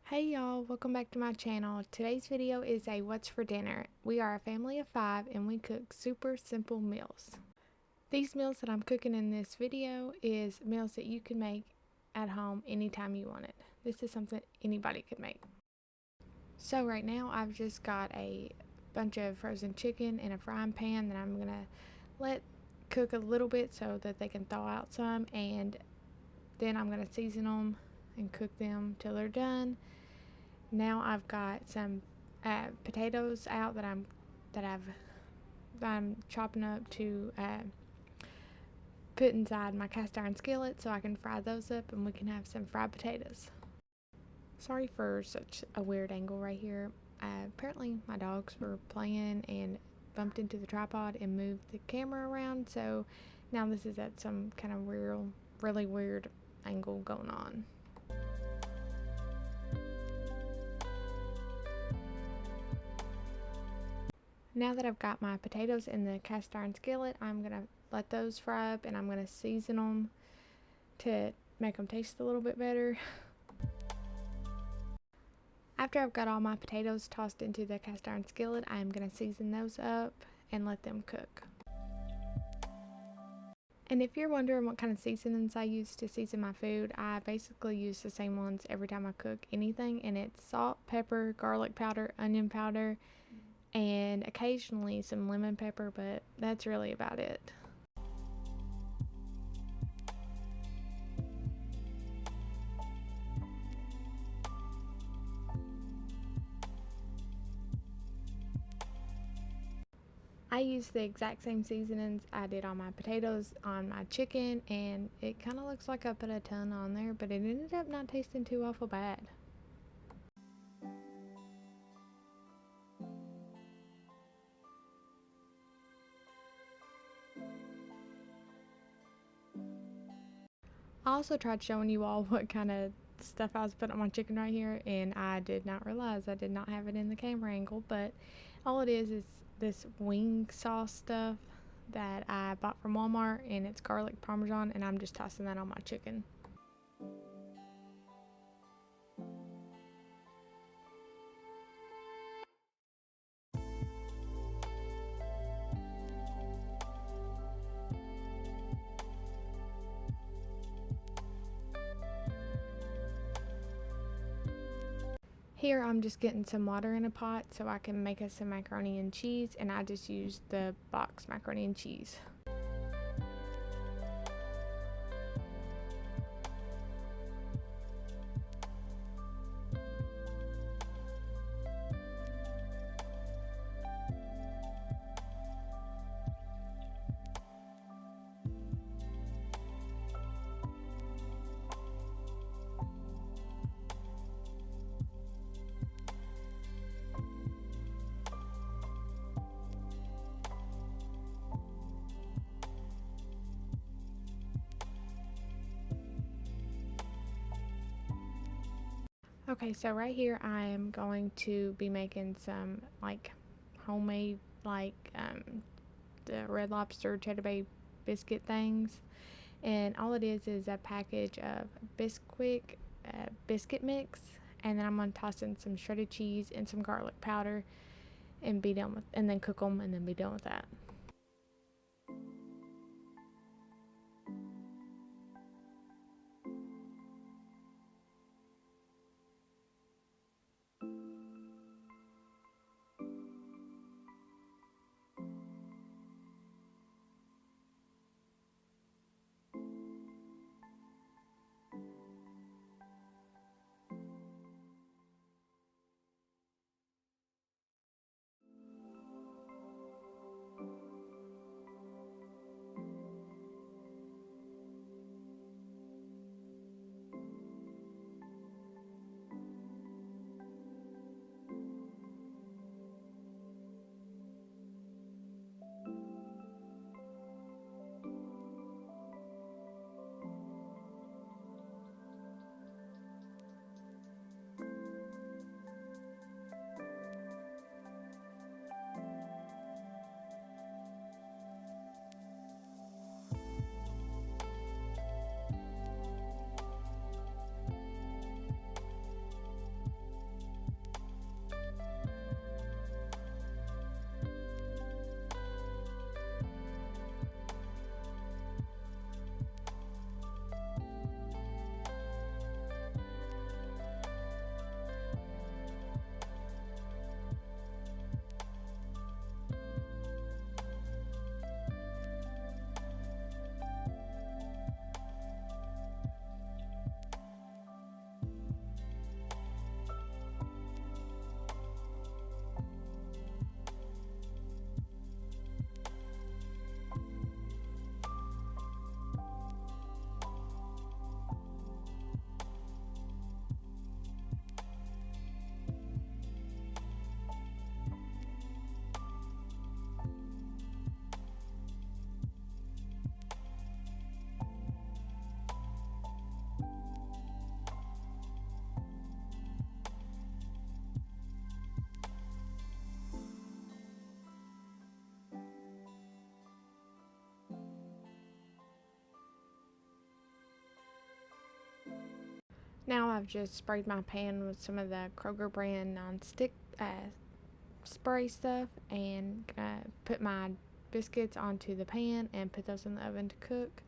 Hey y'all, welcome back to my channel. Today's video is a what's for dinner. We are a family of 5 and we cook super simple meals. These meals that I'm cooking in this video is meals that you can make at home anytime you want it. This is something anybody could make. So right now I've just got a bunch of frozen chicken in a frying pan that I'm gonna let cook a little bit so that they can thaw out some, and then I'm gonna season them and cook them till they're done. Now I've got some potatoes out that I'm chopping up to put inside my cast iron skillet so I can fry those up and we can have some fried potatoes. Sorry for such a weird angle right here. Apparently my dogs were playing and bumped into the tripod and moved the camera around, so now this is at some kind of really weird angle going on. Now that I've got my potatoes in the cast iron skillet, I'm going to let those fry up and I'm going to season them to make them taste a little bit better. After I've got all my potatoes tossed into the cast iron skillet, I'm going to season those up and let them cook. And if you're wondering what kind of seasonings I use to season my food, I basically use the same ones every time I cook anything, and it's salt, pepper, garlic powder, onion powder, and occasionally some lemon pepper, but that's really about it. I use the exact same seasonings I did on my potatoes on my chicken, and it kind of looks like I put a ton on there, but it ended up not tasting too awful bad. I also tried showing you all what kind of stuff I was putting on my chicken right here, and I did not realize I did not have it in the camera angle, but all it is this wing sauce stuff that I bought from Walmart, and it's garlic parmesan, and I'm just tossing that on my chicken. Here I'm just getting some water in a pot so I can make us some macaroni and cheese, and I just used the box macaroni and cheese. Okay, so right here I am going to be making some like homemade the Red Lobster Cheddar Bay biscuit things, and all it is a package of biscuit mix, and then I'm gonna toss in some shredded cheese and some garlic powder and be done with, and then cook them and then be done with that. Now I've just sprayed my pan with some of the Kroger brand non-stick spray stuff, and gonna put my biscuits onto the pan and put those in the oven to cook.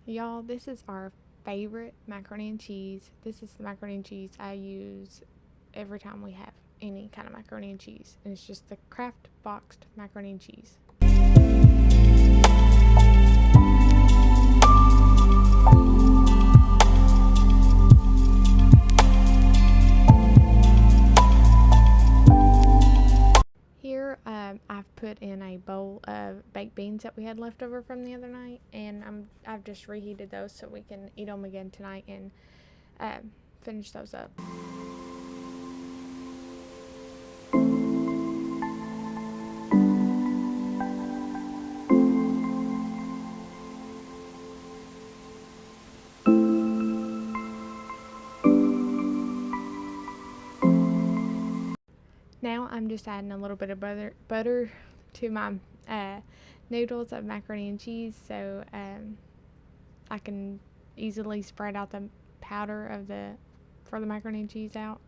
Y'all, this is our favorite macaroni and cheese. This is the macaroni and cheese I use every time we have any kind of macaroni and cheese, and it's just the Kraft boxed macaroni and cheese. Here I've put in a bowl of baked beans that we had left over from the other night, and I've just reheated those so we can eat them again tonight and finish those up. Now I'm just adding a little bit of butter to my noodles of macaroni and cheese, so I can easily spread out the powder for the macaroni and cheese out.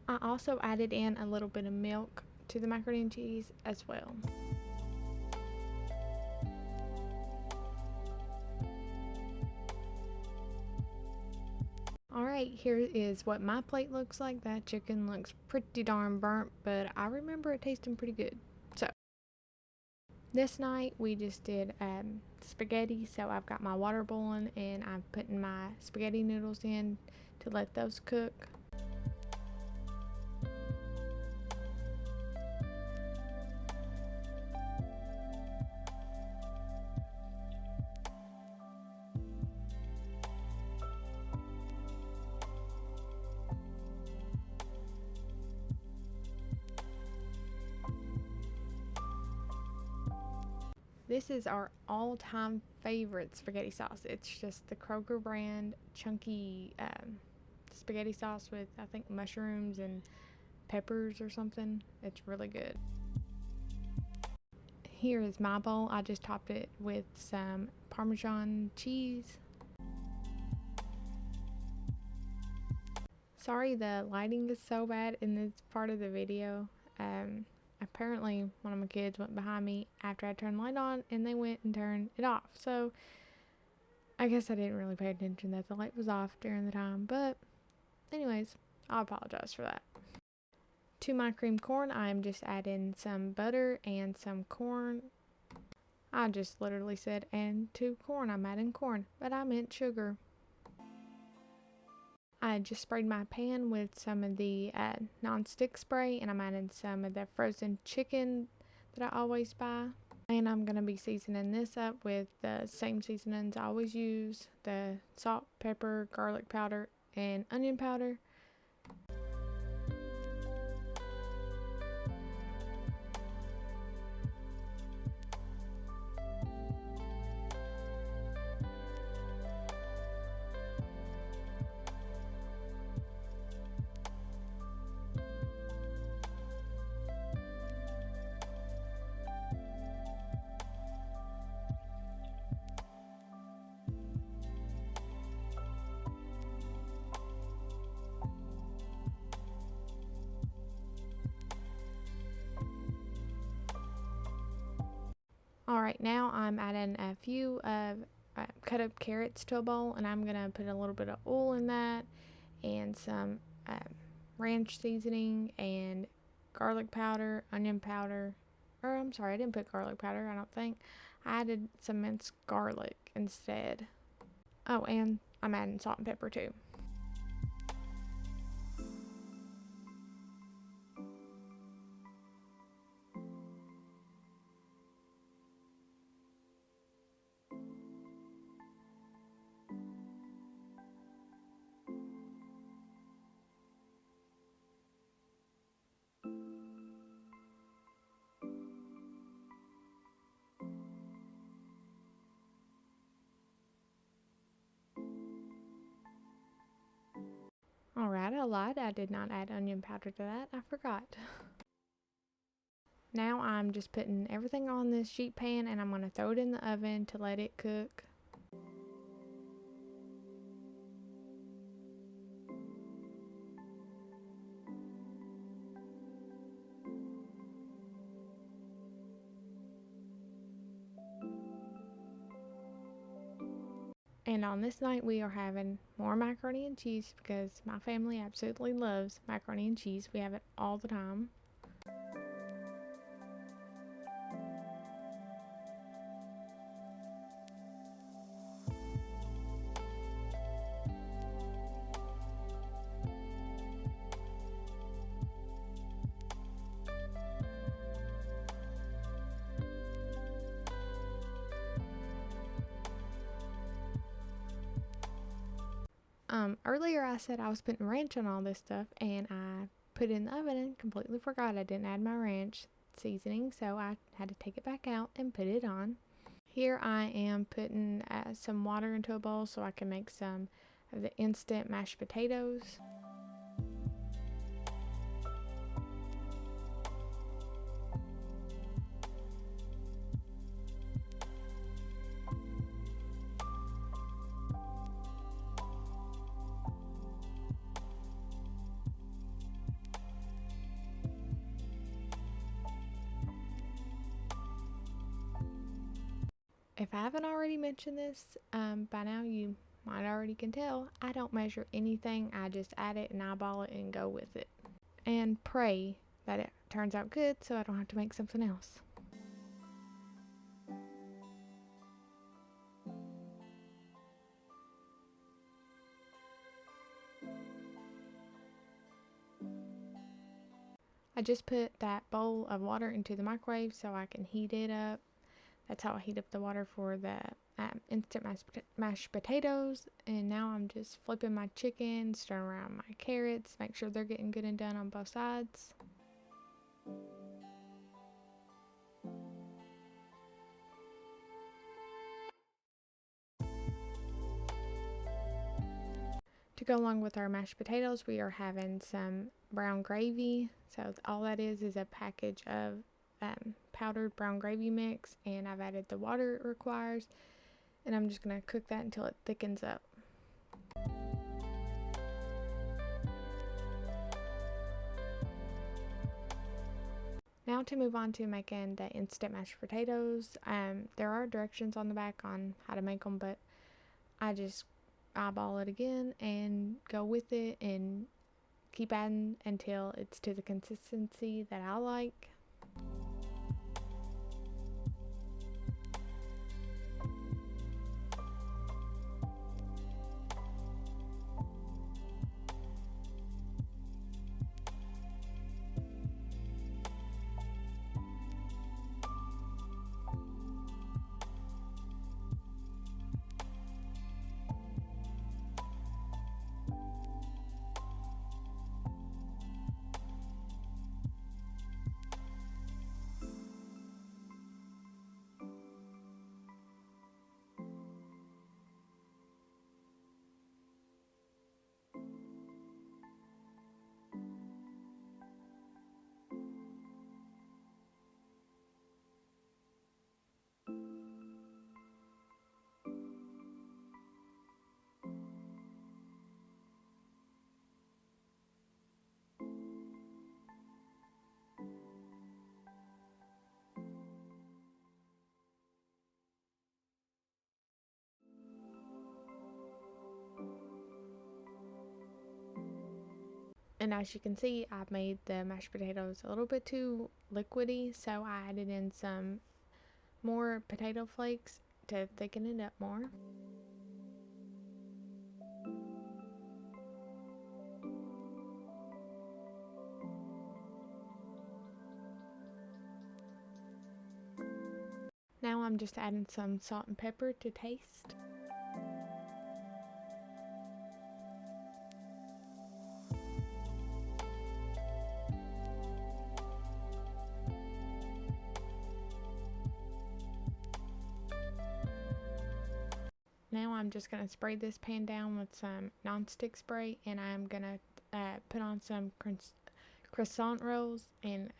I also added in a little bit of milk to the macaroni and cheese as well. Alright, here is what my plate looks like. That chicken looks pretty darn burnt, but I remember it tasting pretty good. So, this night we just did spaghetti, so I've got my water boiling and I'm putting my spaghetti noodles in to let those cook. This is our all-time favorite spaghetti sauce. It's just the Kroger brand chunky spaghetti sauce with, I think, mushrooms and peppers or something. It's really good. Here is my bowl. I just topped it with some Parmesan cheese. Sorry the lighting is so bad in this part of the video. Apparently one of my kids went behind me after I turned the light on and they went and turned it off. So I guess I didn't really pay attention that the light was off during the time. But anyways, I apologize for that. To my creamed corn, I'm just adding some butter and some corn. I just literally said, and to corn, I'm adding corn, but I meant sugar. I just sprayed my pan with some of the non-stick spray, and I'm adding some of the frozen chicken that I always buy. And I'm going to be seasoning this up with the same seasonings I always use, the salt, pepper, garlic powder, and onion powder. Alright, now I'm adding a few cut up carrots to a bowl, and I'm going to put a little bit of oil in that and some ranch seasoning and garlic powder, onion powder, or I'm sorry, I didn't put garlic powder, I don't think. I added some minced garlic instead. Oh, and I'm adding salt and pepper too. Alright, I lied. I did not add onion powder to that. I forgot. Now I'm just putting everything on this sheet pan, and I'm going to throw it in the oven to let it cook. And on this night we are having more macaroni and cheese because my family absolutely loves macaroni and cheese. We have it all the time. Earlier I said I was putting ranch on all this stuff, and I put it in the oven and completely forgot I didn't add my ranch seasoning, so I had to take it back out and put it on. Here I am putting some water into a bowl so I can make some of the instant mashed potatoes. If I haven't already mentioned this, by now you might already can tell, I don't measure anything. I just add it and eyeball it and go with it. And pray that it turns out good so I don't have to make something else. I just put that bowl of water into the microwave so I can heat it up. That's how I heat up the water for the instant mashed potatoes. And now I'm just flipping my chicken, stirring around my carrots, make sure they're getting good and done on both sides. To go along with our mashed potatoes, we are having some brown gravy. So all that is a package of powdered brown gravy mix, and I've added the water it requires, and I'm just going to cook that until it thickens up. Now to move on to making the instant mashed potatoes. There are directions on the back on how to make them, but I just eyeball it again and go with it and keep adding until it's to the consistency that I like. And as you can see, I made the mashed potatoes a little bit too liquidy, so I added in some more potato flakes to thicken it up more. Now I'm just adding some salt and pepper to taste. Now I'm just going to spray this pan down with some nonstick spray, and I'm going to put on some croissant rolls, and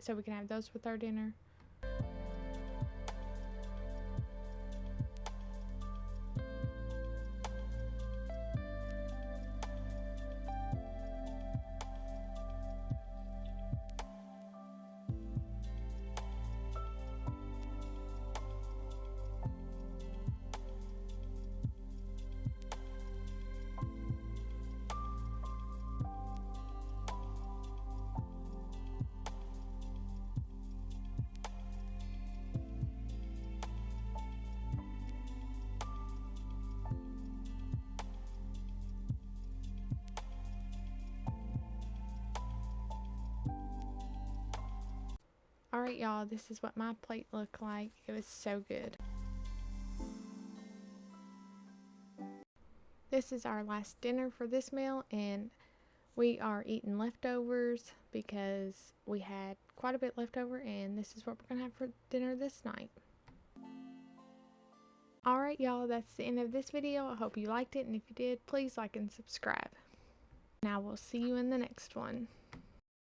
so we can have those with our dinner. Alright y'all, this is what my plate looked like. It was so good. This is our last dinner for this meal, and we are eating leftovers because we had quite a bit left over, and this is what we're going to have for dinner this night. Alright y'all, that's the end of this video. I hope you liked it, and if you did, please like and subscribe. Now we'll see you in the next one.